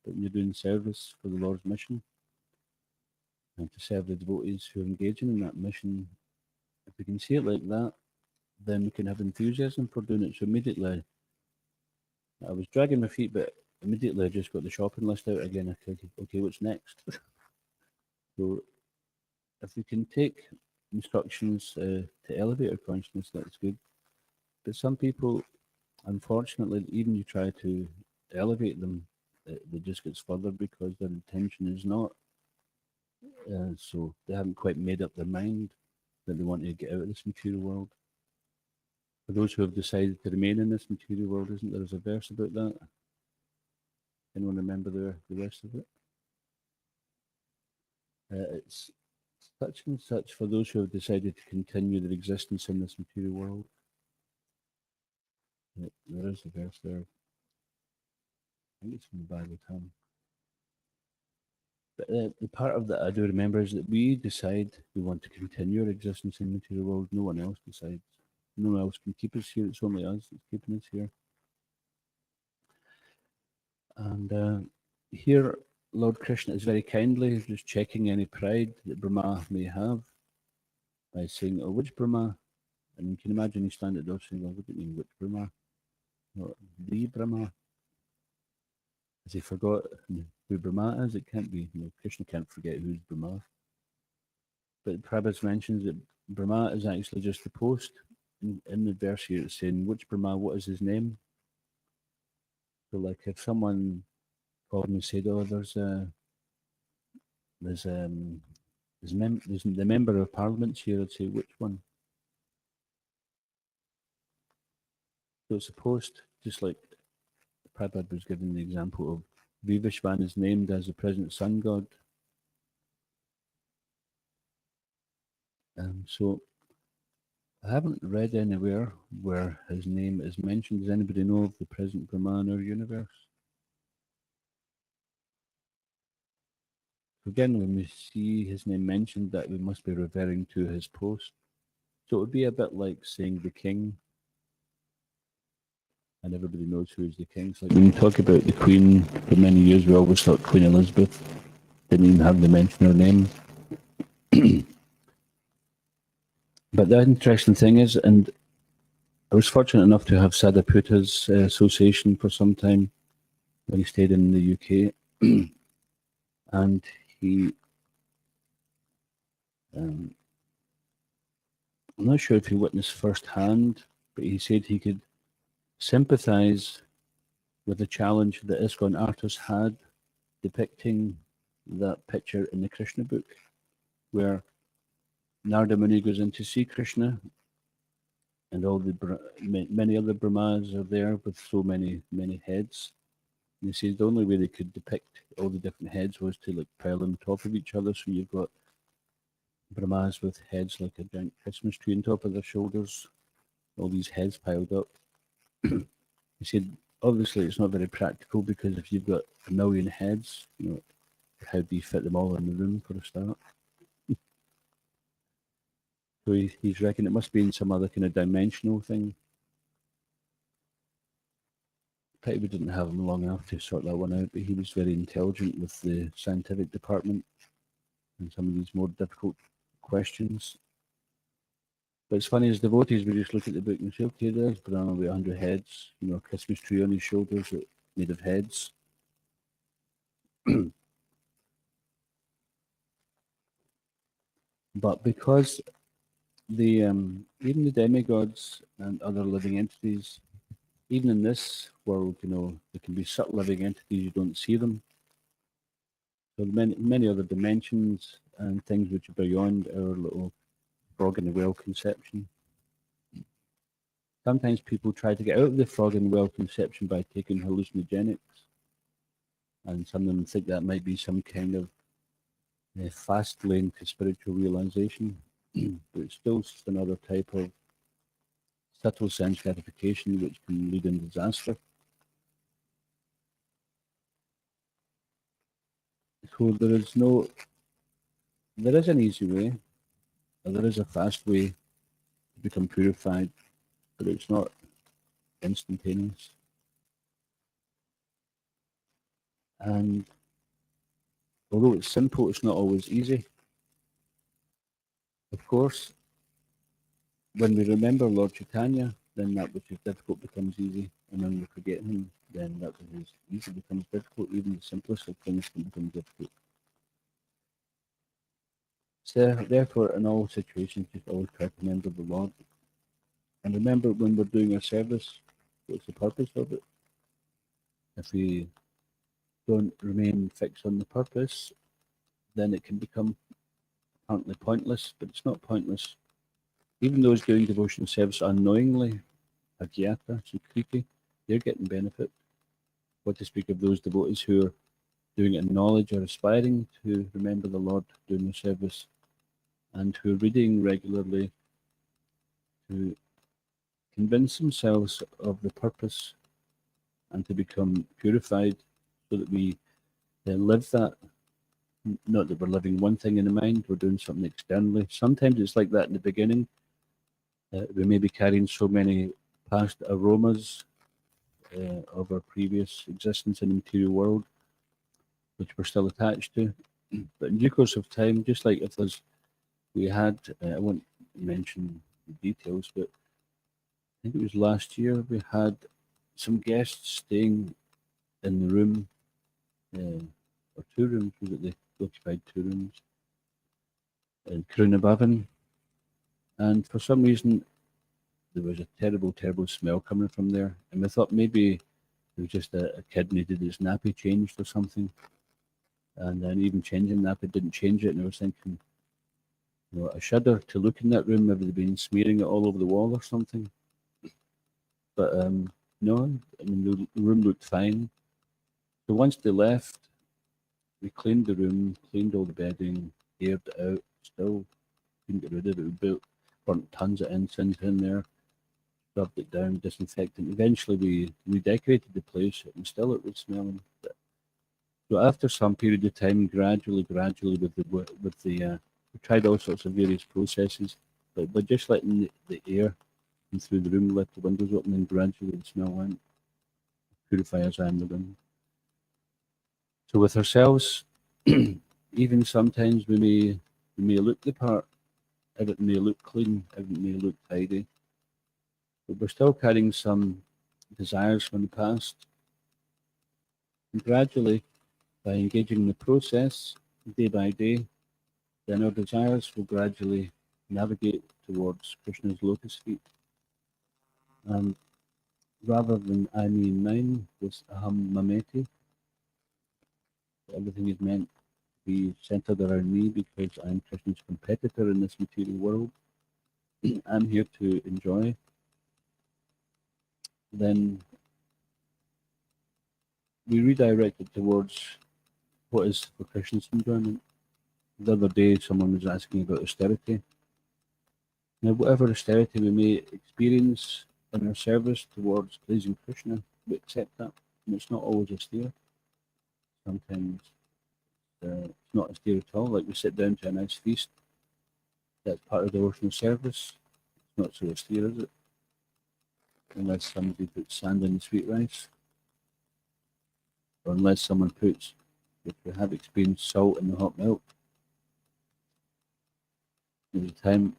but when you're doing service for the Lord's mission and to serve the devotees who are engaging in that mission, if we can see it like that, then we can have enthusiasm for doing it. So immediately, I was dragging my feet, but immediately I just got the shopping list out again. I said, okay, what's next? So if we can take instructions to elevate our consciousness, that's good. But some people, unfortunately, even you try to elevate them, it just gets further because their intention is not. So they haven't quite made up their mind that they want to get out of this material world. For those who have decided to remain in this material world, isn't there a verse about that? Anyone remember the rest of it? It's such and such for those who have decided to continue their existence in this material world. There is a verse there. I think it's from the Bible, Tom. But the part of that I do remember is that we decide we want to continue our existence in the material world. No one else decides. No one else can keep us here. It's only us that's keeping us here. And here, Lord Krishna is very kindly just checking any pride that Brahma may have by saying, oh, which Brahma? And you can imagine you stand at the door saying, well, what do you mean, which Brahma? Well, the Brahma. Has he forgot who Brahma is? It can't be. Krishna can't forget who's Brahma. But Prabhupada mentions that Brahma is actually just the post. In the verse here, it's saying, which Brahma, what is his name? So, like, if someone called me and said, oh, there's the member of Parliament here, I'd say, which one? So it's a post, just like Prabhupada was giving the example of Vivishvan is named as the present sun god. So I haven't read anywhere where his name is mentioned. Does anybody know of the present Brahma in our universe? Again, when we see his name mentioned, that we must be referring to his post. So it would be a bit like saying the king, and everybody knows who is the king. So like when you talk about the Queen for many years, we always thought Queen Elizabeth. Didn't even have to mention her name. But the interesting thing is, and I was fortunate enough to have Sadaputa's association for some time when he stayed in the UK. And he, I'm not sure if he witnessed firsthand, but he said he could sympathize with the challenge that ISKCON artists had depicting that picture in the Krishna book, where Narada Muni goes in to see Krishna, and all the many other Brahmas are there with so many heads. And he says the only way they could depict all the different heads was to like pile them on top of each other. So you've got Brahmas with heads like a giant Christmas tree on top of their shoulders, all these heads piled up. He said, obviously it's not very practical because if you've got 1 million heads, how do you fit them all in the room for a start? So he's reckoned it must be in some other kind of dimensional thing. Pity we didn't have him long enough to sort that one out, but he was very intelligent with the scientific department and some of these more difficult questions. But it's funny, as devotees, we just look at the book and say, okay, there's Brahma with 100 heads, a Christmas tree on his shoulders made of heads. But because even the demigods and other living entities, even in this world, there can be subtle living entities, you don't see them. So many other dimensions and things which are beyond our little frog in the well conception. Sometimes people try to get out of the frog in the well conception by taking hallucinogenics. And some of them think that might be some kind of fast lane to spiritual realization. But it's still just another type of subtle sense gratification which can lead in disaster. So there is an easy way, or there is a fast way to become purified, but it's not instantaneous. And although it's simple, it's not always easy. Of course, when we remember Lord Chaitanya, then that which is difficult becomes easy. And when we forget him, then that which is easy becomes difficult. Even the simplest of things can become difficult. So therefore, in all situations, just always try to remember the Lord. And remember when we're doing our service, what's the purpose of it? If we don't remain fixed on the purpose, then it can become apparently pointless, but it's not pointless. Even those doing devotional service unknowingly, agyata, sukriti, they're getting benefit. What to speak of those devotees who are doing it in knowledge or aspiring to remember the Lord doing the service, and who are reading regularly to convince themselves of the purpose and to become purified so that we live that. Not that we're living one thing in the mind, we're doing something externally. Sometimes it's like that in the beginning. We may be carrying so many past aromas of our previous existence in the material world, which we're still attached to. But in due course of time, just like if we had, I won't mention the details, but I think it was last year, we had some guests staying in the room, or two rooms, was it? They occupied two rooms in Krunabavan. And for some reason, there was a terrible, terrible smell coming from there. And we thought maybe it was just a kid needed his nappy changed or something. And then even changing nappy didn't change it. And I was thinking, I shudder to look in that room. Maybe they've been smearing it all over the wall or something. But no, I mean, the room looked fine. So once they left, we cleaned the room, cleaned all the bedding, aired it out. Still couldn't get rid of it. We burnt tons of incense in there, rubbed it down, disinfectant. Eventually, we redecorated the place, and still it was smelling. So after some period of time, gradually, we tried all sorts of various processes, but by just letting the air come through the room, left the windows open, and gradually the smell went. Purifiers and the room. So with ourselves, even sometimes we may look the part, everything may look clean, everything may look tidy, but we're still carrying some desires from the past. And gradually, by engaging in the process day by day, then our desires will gradually navigate towards Krishna's lotus feet. And rather than I, me, and mine, this aham mameti, everything is meant to be centered around me because I'm Krishna's competitor in this material world. I'm here to enjoy. Then we redirect it towards what is for Krishna's enjoyment. The other day, someone was asking about austerity. Now, whatever austerity we may experience in our service towards pleasing Krishna, we accept that. And it's not always austere. Sometimes it's not austere at all. Like we sit down to a nice feast, that's part of devotional service. It's not so austere, is it? Unless somebody puts sand in the sweet rice, or unless someone puts, if we have experienced, salt in the hot milk. There was a time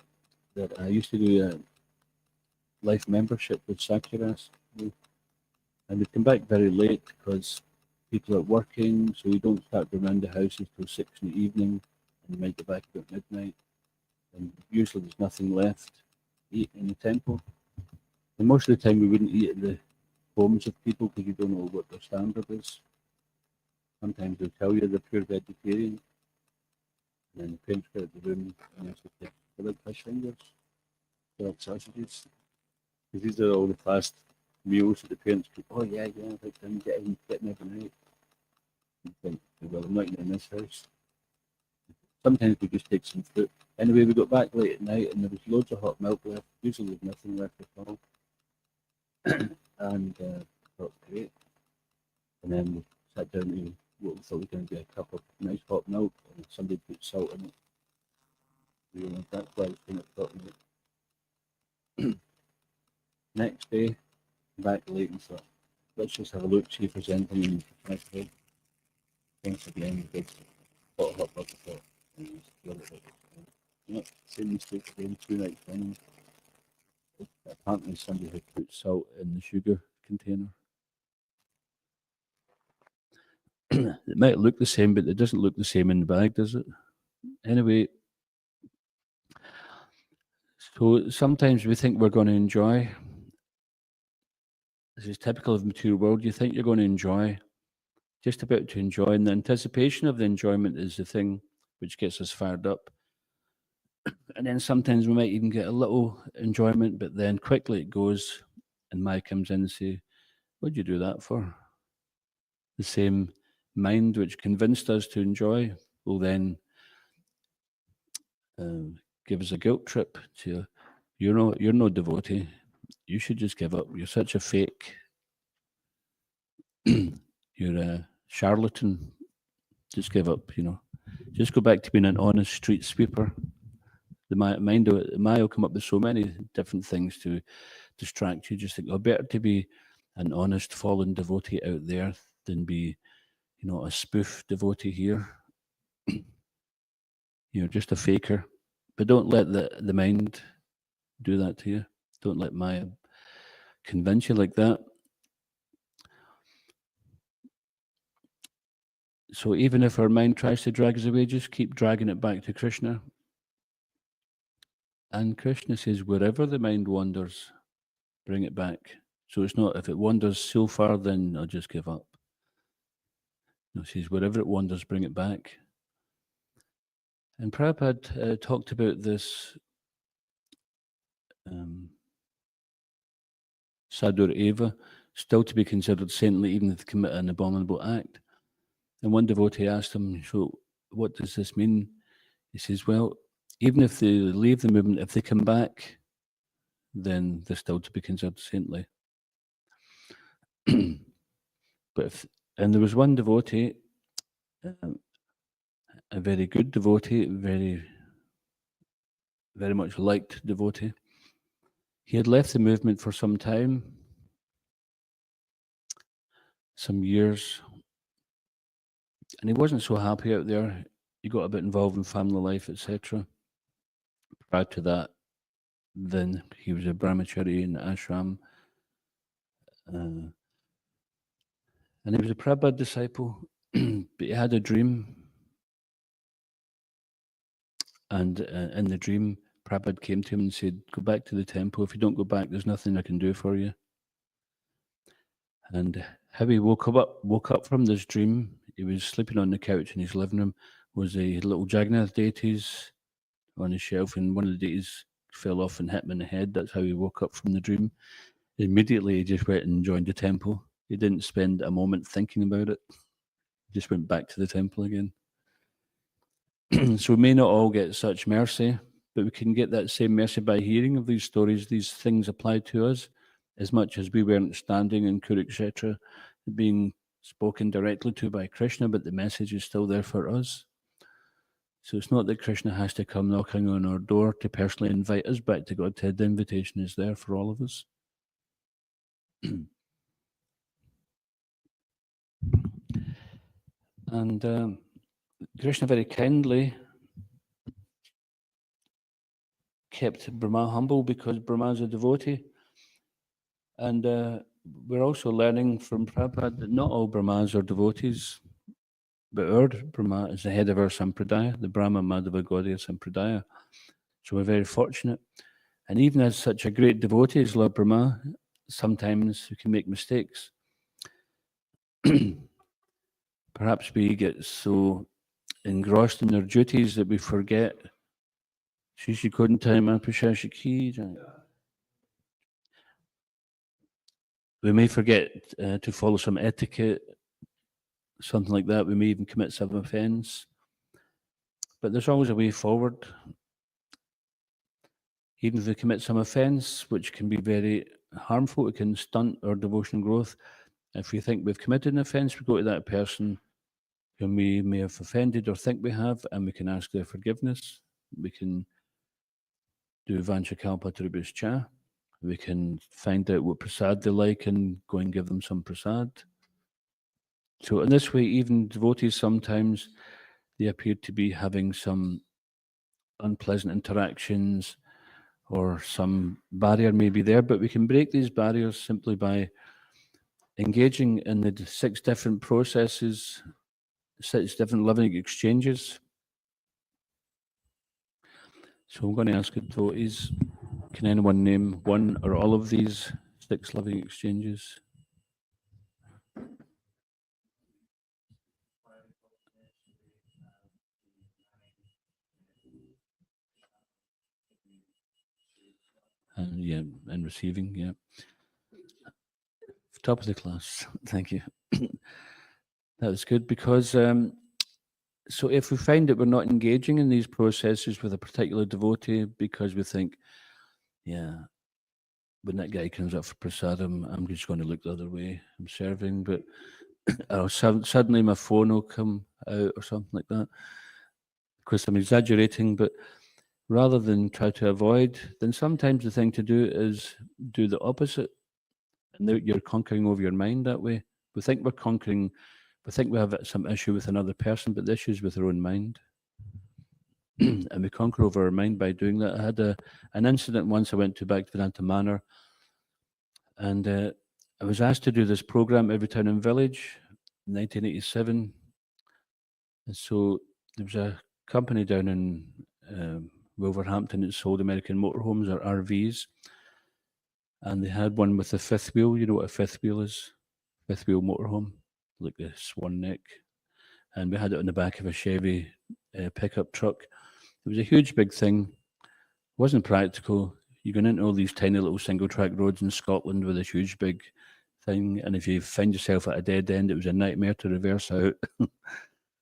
that I used to do a life membership with Sakiras, and we'd come back very late because people are working, so we don't start going around the houses till 6 in the evening, and we might get back about midnight, and usually there's nothing left to eat in the temple. And most of the time we wouldn't eat at the homes of people because you don't know what their standard is. Sometimes they'll tell you they're pure vegetarian, and then the parents go out the room and they say, "I like fish fingers, I like sausages." Because these are all the fast meals that the parents cook. Oh yeah, like them getting every night. You think, well, I'm not eating in this house. Sometimes we just take some fruit. Anyway, we got back late at night and there was loads of hot milk left. Usually there's nothing left at all. And thought, great. And then we sat down to what we thought was going to be a cup of nice hot milk, and somebody put salt in it. That's why I was kind of thought. Next day, back late and thought, let's just have a look, see if there's anything in the next day. once again, it's hot, hot, hot, hot. Same mistake again, 2 nights running. Apparently somebody had put salt in the sugar container. It might look the same, but it doesn't look the same in the bag, does it? Anyway, so sometimes we think we're going to enjoy. This is typical of the material world. You think you're going to enjoy, just about to enjoy, and the anticipation of the enjoyment is the thing which gets us fired up. And then sometimes we might even get a little enjoyment, but then quickly it goes, and Maya comes in and say, "What'd you do that for?" The same mind which convinced us to enjoy will then give us a guilt trip to, you're no devotee. You should just give up. You're such a fake. You're a charlatan. Just give up. Just go back to being an honest street sweeper. The mind will come up with so many different things to distract you. Just think, better to be an honest fallen devotee out there than be, a spoof devotee here. Just a faker. But don't let the mind do that to you. Don't let Maya convince you like that. So even if our mind tries to drag us away, just keep dragging it back to Krishna. And Krishna says, wherever the mind wanders, bring it back. So it's not, if it wanders so far, then I'll just give up. No, he says, wherever it wanders, bring it back. And Prabhupada talked about this Sadur Eva, still to be considered saintly even if they commit an abominable act. And one devotee asked him, so what does this mean? He says, well, even if they leave the movement, if they come back, then they're still to be considered saintly. And there was one devotee, a very good devotee, very, very much liked devotee. He had left the movement for some time, some years, and he wasn't so happy out there. He got a bit involved in family life, etc. Prior to that, then he was a brahmachari in the ashram, and he was a Prabhupada disciple, but he had a dream. And in the dream, Prabhupada came to him and said, go back to the temple. If you don't go back, there's nothing I can do for you. And how he woke up from this dream, he was sleeping on the couch in his living room, was a little Jagannath deities on a shelf, and one of the deities fell off and hit him in the head. That's how he woke up from the dream. Immediately, he just went and joined the temple. He didn't spend a moment thinking about it. He just went back to the temple again. So we may not all get such mercy, but we can get that same mercy by hearing of these stories, these things applied to us, as much as we weren't standing in Kurukshetra, being spoken directly to by Krishna, but the message is still there for us. So it's not that Krishna has to come knocking on our door to personally invite us back to Godhead. The invitation is there for all of us. And Krishna very kindly kept Brahma humble because Brahma is a devotee. And we're also learning from Prabhupada that not all Brahmas are devotees, but our Brahma is the head of our Sampradaya, the Brahma Madhava Gaudiya Sampradaya. So we're very fortunate. And even as such a great devotee as Lord Brahma, sometimes we can make mistakes. Perhaps we get so engrossed in our duties that we forget. We may forget to follow some etiquette, something like that. We may even commit some offense. But there's always a way forward. Even if we commit some offense, which can be very harmful, it can stunt our devotional growth. If we think we've committed an offense, we go to that person whom we may have offended or think we have, and we can ask their forgiveness. We can do Vanchakalpa Tribhuscha. We can find out what prasad they like and go and give them some prasad. So in this way, even devotees sometimes, they appear to be having some unpleasant interactions or some barrier may be there, but we can break these barriers simply by engaging in the 6 different processes, 6 different loving exchanges. So I'm going to ask devotees, can anyone name one or all of these 6 loving exchanges? And yeah, and receiving, yeah. Top of the class. Thank you. That was good because so if we find that we're not engaging in these processes with a particular devotee because we think, yeah, when that guy comes up for prasadam, I'm just going to look the other way. I'm serving, but suddenly my phone will come out or something like that. Of course, I'm exaggerating, but rather than try to avoid, then sometimes the thing to do is do the opposite. And you're conquering over your mind that way. We think we're conquering, we think we have some issue with another person, but the issue is with our own mind. And we conquer over our mind by doing that. I had an incident once. I went to Bhaktivedanta Manor, and I was asked to do this program, Every Town and Village, in 1987. And so there was a company down in Wolverhampton that sold American motorhomes or RVs. And they had one with a 5th wheel. You know what a 5th wheel is? 5th wheel motorhome, like the swan neck. And we had it on the back of a Chevy pickup truck. It was a huge, big thing. It wasn't practical. You're going into all these tiny little single track roads in Scotland with this huge, big thing. And if you find yourself at a dead end, it was a nightmare to reverse out.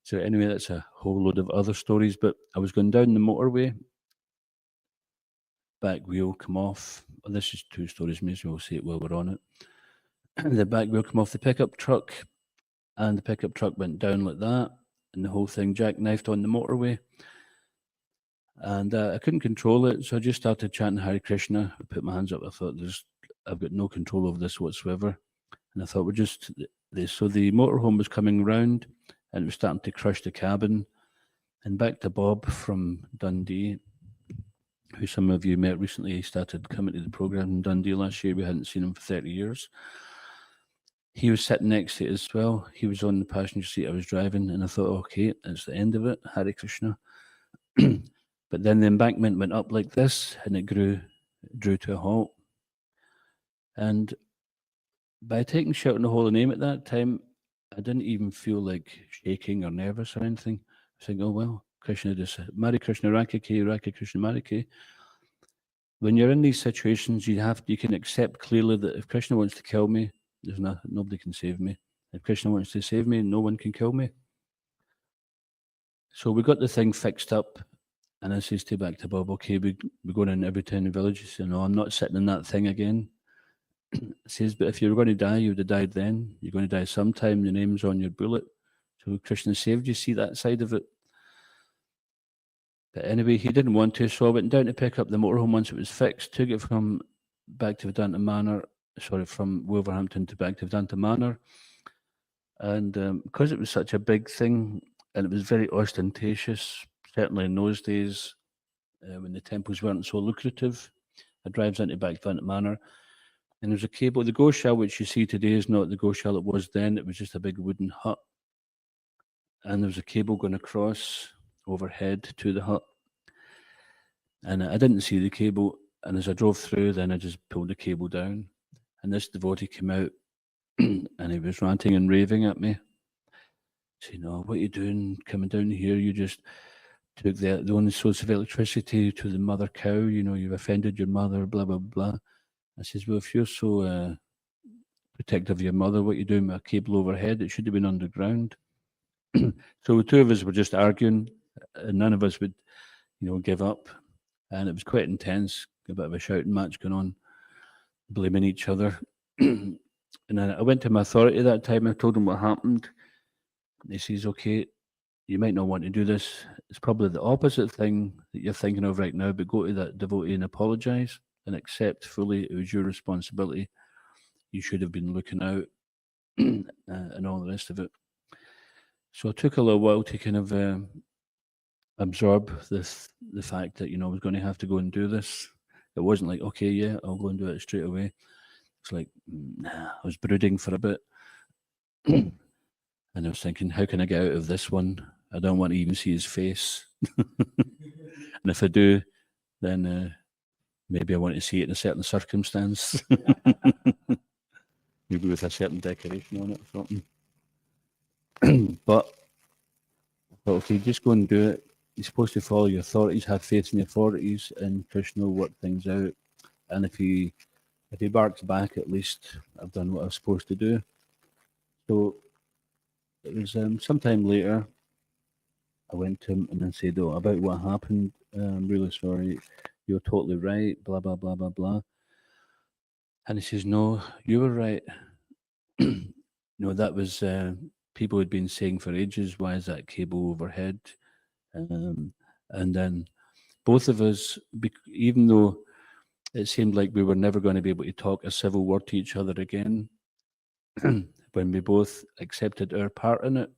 So anyway, that's a whole load of other stories. But I was going down the motorway, back wheel come off. Well, this is 2 stories, may as well say it while we're on it. The back wheel come off the pickup truck, and the pickup truck went down like that, and the whole thing jackknifed on the motorway. And I couldn't control it, so I just started chanting Hare Krishna. I put my hands up. I thought, I've got no control over this whatsoever. And I thought, so the motorhome was coming round, and it was starting to crush the cabin. And back to Bob from Dundee, who some of you met recently. He started coming to the program in Dundee last year. We hadn't seen him for 30 years. He was sitting next to it as well. He was on the passenger seat. I was driving, and I thought, okay, it's the end of it. Hare Krishna. But then the embankment went up like this, and it drew to a halt. And by taking Shout in the Holy Name at that time, I didn't even feel like shaking or nervous or anything. I was thinking, oh, well, Krishna just, Mari Krishna Rakake, Raka Krishna Marike. When you're in these situations, you can accept clearly that if Krishna wants to kill me, nobody can save me. If Krishna wants to save me, no one can kill me. So we got the thing fixed up, and I says to back to Bob, okay, we're going in every town and village. He said, no, I'm not sitting in that thing again. He says, but if you were going to die, you would have died then. You're going to die sometime. The name's on your bullet. So Krishna saved you. See that side of it. But anyway, he didn't want to, so I went down to pick up the motorhome once it was fixed, took it from Bhaktivedanta Manor, from Wolverhampton to Bhaktivedanta Manor. And because it was such a big thing, and it was very ostentatious, certainly in those days, when the temples weren't so lucrative, I drives into Bhaktivedanta Manor, and there's a cable. The Gosha, which you see today, is not the Gosha it was then. It was just a big wooden hut. And there was a cable going across overhead to the hut. And I didn't see the cable. And as I drove through, then I just pulled the cable down. And this devotee came out, and he was ranting and raving at me, saying, "Oh, what are you doing coming down here? You just took the only source of electricity to the mother cow. You know, you've offended your mother, blah, blah, blah." I says, "Well, if you're so protective of your mother, what are you doing with a cable overhead? It should have been underground." So the 2 of us were just arguing, and none of us would, give up. And it was quite intense, a bit of a shouting match going on, blaming each other. And then I went to my authority that time. I told him what happened. He says, "Okay, you might not want to do this. It's probably the opposite thing that you're thinking of right now, but go to that devotee and apologize and accept fully it was your responsibility. You should have been looking out," and all the rest of it. So it took a little while to kind of absorb the fact that, I was going to have to go and do this. It wasn't like, okay, yeah, I'll go and do it straight away. It's like, nah, I was brooding for a bit. And I was thinking, how can I get out of this one? I don't want to even see his face. And if I do, then maybe I want to see it in a certain circumstance. Maybe with a certain decoration on it or something. But if you just go and do it, you're supposed to follow your authorities, have faith in the authorities, and Krishna will work things out. And if he barks back, at least I've done what I was supposed to do. So it was sometime later, I went to him and then said, "Oh, about what happened, I'm really sorry. You're totally right, blah, blah, blah, blah, blah." And he says, "No, you were right." No, that was people had been saying for ages, "Why is that cable overhead?" And then both of us, even though it seemed like we were never going to be able to talk a civil word to each other again, when we both accepted our part in it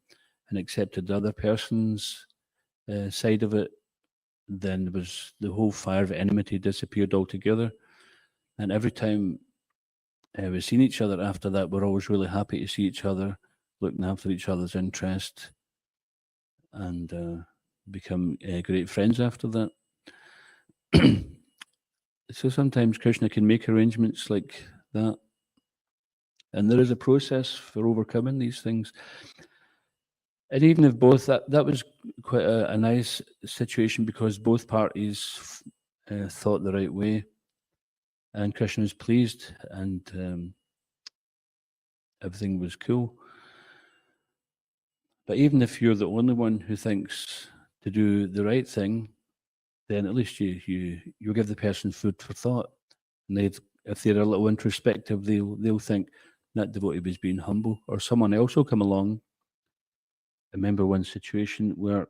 and accepted the other person's side of it, then there was the whole fire of enmity disappeared altogether. And every time we've seen each other after that, we're always really happy to see each other, looking after each other's interest, and become great friends after that. So sometimes Krishna can make arrangements like that. And there is a process for overcoming these things. And even if both, that was quite a nice situation because both parties thought the right way. And Krishna was pleased and everything was cool. But even if you're the only one who thinks to do the right thing, then at least you give the person food for thought. And if they're a little introspective, they'll think that devotee was being humble, or someone else will come along. I remember one situation where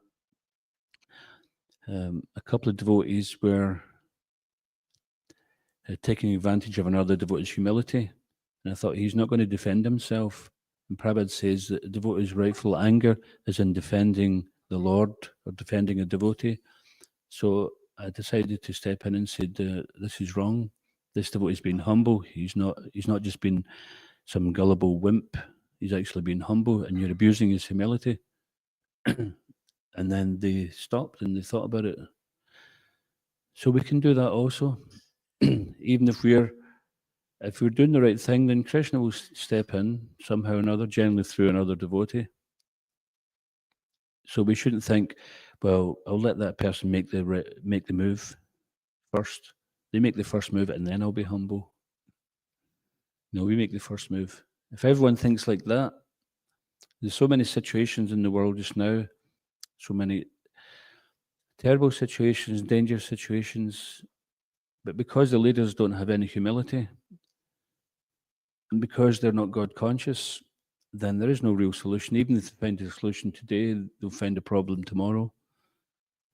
a couple of devotees were taking advantage of another devotee's humility, and I thought he's not going to defend himself. And Prabhupada says that a devotee's rightful anger is in defending the Lord or defending a devotee. So I decided to step in and said, "This is wrong. This devotee's been humble. He's not just been some gullible wimp. He's actually been humble, and you're abusing his humility." And then they stopped and they thought about it. So we can do that also. Even if we're doing the right thing, then Krishna will step in somehow or another, generally through another devotee. So we shouldn't think, well, I'll let that person make the move first. They make the first move and then I'll be humble. No, we make the first move. If everyone thinks like that, there's so many situations in the world just now, so many terrible situations, dangerous situations, but because the leaders don't have any humility, and because they're not God conscious, then there is no real solution. Even if they find a solution today, they'll find a problem tomorrow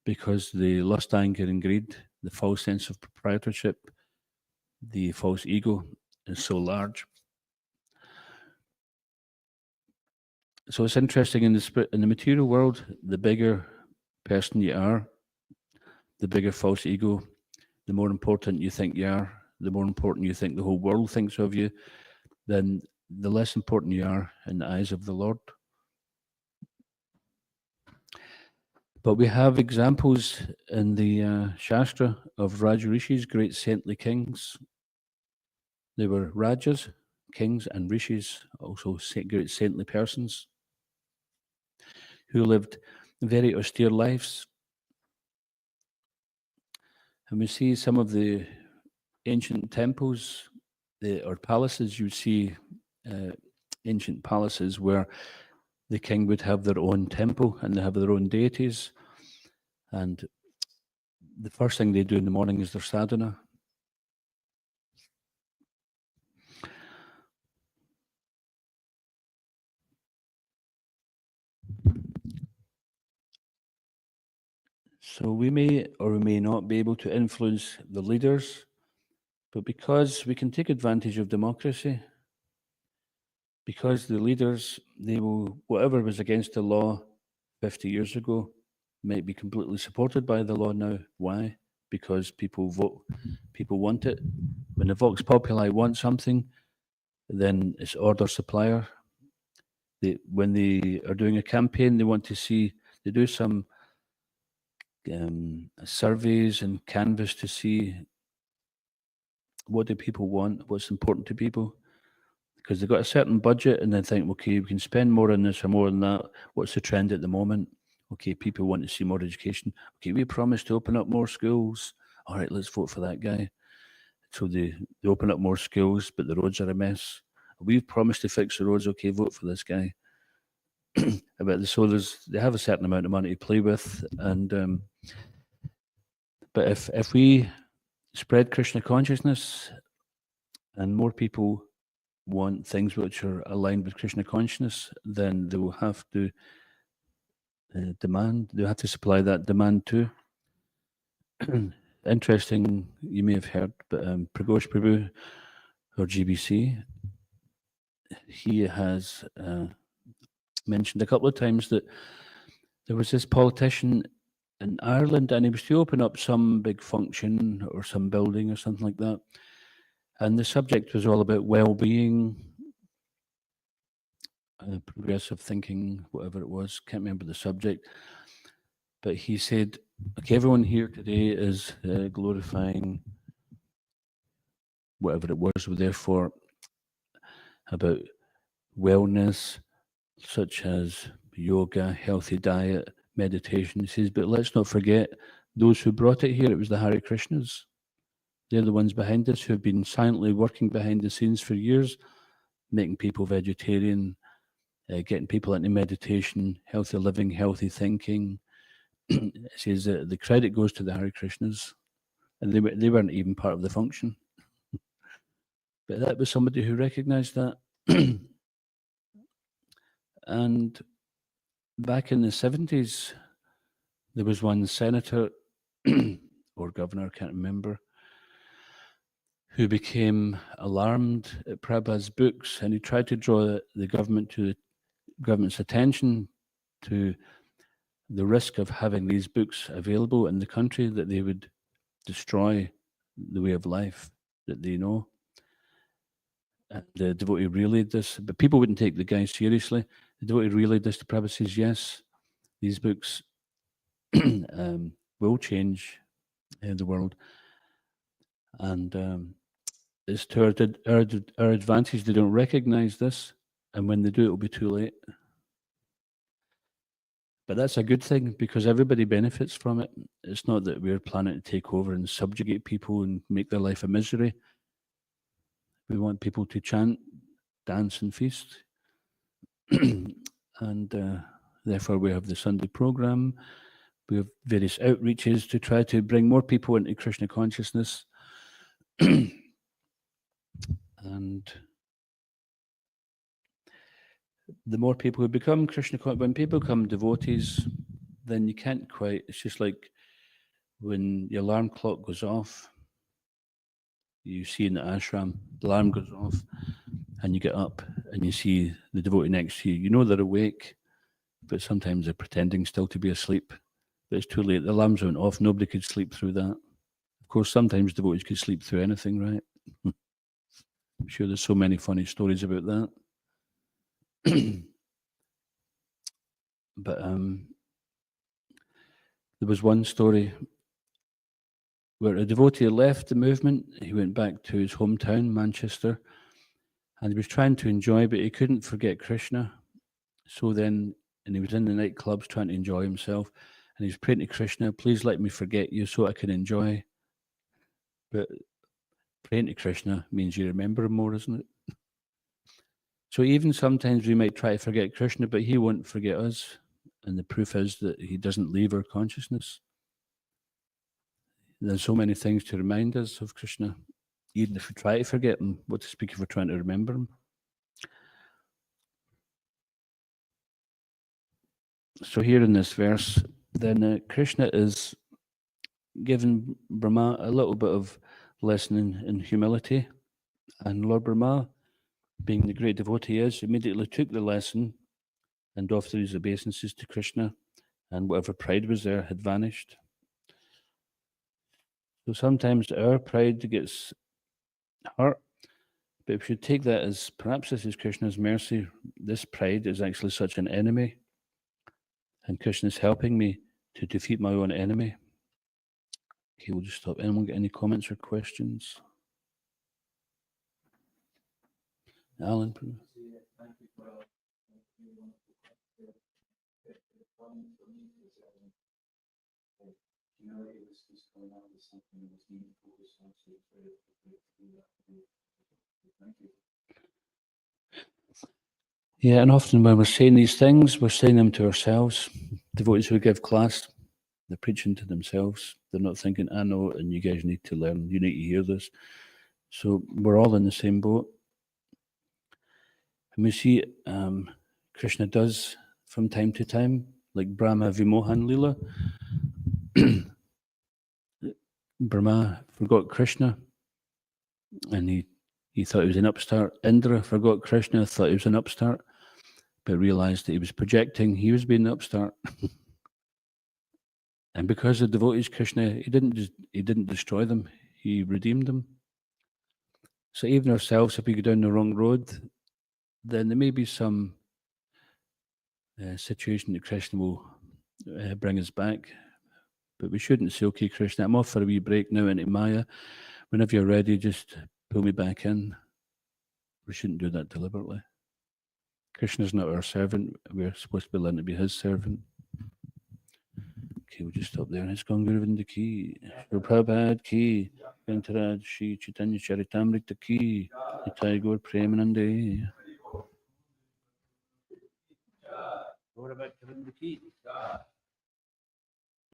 because the lust, anger, and greed, the false sense of proprietorship, the false ego is so large. So it's interesting in the material world, the bigger person you are, the bigger false ego, the more important you think you are, the more important you think the whole world thinks of you, then the less important you are in the eyes of the Lord. But we have examples in the Shastra of Rajarishis, great saintly kings. They were Rajas, kings, and Rishis, also great saintly persons, who lived very austere lives. And we see some of the ancient temples or palaces. You see ancient palaces where the king would have their own temple and they have their own deities. And the first thing they do in the morning is their sadhana. So we may or we may not be able to influence the leaders, but because we can take advantage of democracy, because the leaders, they will, whatever was against the law 50 years ago might be completely supported by the law now. Why? Because people vote, people want it. When the Vox Populi want something, then it's order supplier. When they are doing a campaign, they want to see, they do some surveys and canvass to see what do people want, what's important to people. Because they've got a certain budget and they think, okay, we can spend more on this or more on that. What's the trend at the moment? Okay, people want to see more education. Okay, we promised to open up more schools. All right, let's vote for that guy. So they open up more schools, but the roads are a mess. We've promised to fix the roads. Okay, vote for this guy. So they have a certain amount of money to play with, and but if we spread Krishna consciousness and more people want things which are aligned with Krishna consciousness, then they will have to demand. They have to supply that demand too. Interesting, you may have heard, but Pragosh Prabhu, or GBC, he has mentioned a couple of times that there was this politician in Ireland and he was to open up some big function or some building or something like that. And the subject was all about well-being, progressive thinking, whatever it was. Can't remember the subject. But he said, okay, everyone here today is glorifying whatever it was, therefore, about wellness, such as yoga, healthy diet, meditation. He says, but let's not forget those who brought it here. It was the Hare Krishnas. They're the ones behind us who have been silently working behind the scenes for years, making people vegetarian, getting people into meditation, healthy living, healthy thinking. It says that the credit goes to the Hare Krishnas, and they weren't even part of the function. But that was somebody who recognized that. And back in the 70s, there was one senator or governor, I can't remember, who became alarmed at Prabhupada's books, and he tried to draw the government's attention to the risk of having these books available in the country, that they would destroy the way of life that they know. And the devotee relayed this, but people wouldn't take the guy seriously. The devotee relayed this to Prabhupada, says, yes, these books will change the world. And it's to our advantage they don't recognize this, and when they do, it will be too late. But that's a good thing because everybody benefits from it. It's not that we're planning to take over and subjugate people and make their life a misery. We want people to chant, dance, and feast. And therefore, we have the Sunday program. We have various outreaches to try to bring more people into Krishna consciousness. And the more people who become Krishna, when people become devotees, then you can't quite, it's just like when your alarm clock goes off, you see in the ashram, the alarm goes off, and you get up and you see the devotee next to you. You know they're awake, but sometimes they're pretending still to be asleep. But it's too late. The alarms went off. Nobody could sleep through that. Of course, sometimes devotees could sleep through anything, right? I'm sure there's so many funny stories about that. But there was one story where a devotee left the movement. He went back to his hometown, Manchester, and he was trying to enjoy, but he couldn't forget Krishna. So then, and he was in the nightclubs trying to enjoy himself, and he was praying to Krishna, please let me forget you so I can enjoy. But praying to Krishna means you remember him more, isn't it? So even sometimes we might try to forget Krishna, but he won't forget us. And the proof is that he doesn't leave our consciousness. There's so many things to remind us of Krishna. Even if we try to forget him, what to speak if we're trying to remember him. So here in this verse, then Krishna is giving Brahma a little bit of lesson in humility. And Lord Brahma being the great devotee he is, immediately took the lesson and offered his obeisances to Krishna, and whatever pride was there had vanished. So sometimes our pride gets hurt, but if you take that as perhaps this is Krishna's mercy, this pride is actually such an enemy, and Krishna is helping me to defeat my own enemy. Okay, we'll just stop. Anyone get any comments or questions? Alan? Yeah, and often when we're saying these things, we're saying them to ourselves. Devotees who give class, they're preaching to themselves. They're not thinking, I know, and you guys need to learn. You need to hear this. So we're all in the same boat. And we see Krishna does from time to time, like Brahma Vimohan Lila. Brahma forgot Krishna, and he thought he was an upstart. Indra forgot Krishna, thought he was an upstart, but realized that he was projecting. He was being the upstart. And because the devotees, Krishna, he didn't destroy them. He redeemed them. So even ourselves, if we go down the wrong road, then there may be some situation that Krishna will bring us back. But we shouldn't say, okay, Krishna, I'm off for a wee break now into Maya. Whenever you're ready, just pull me back in. We shouldn't do that deliberately. Krishna's not our servant. We're supposed to be learning to be his servant. Okay, we'll just stop there. It's gone Govinda ki. Prabhupada ki. Ventaraj Shri Chaitanya Caritamrta ki. Nitai Gaur Premanande. What about Govinda ki?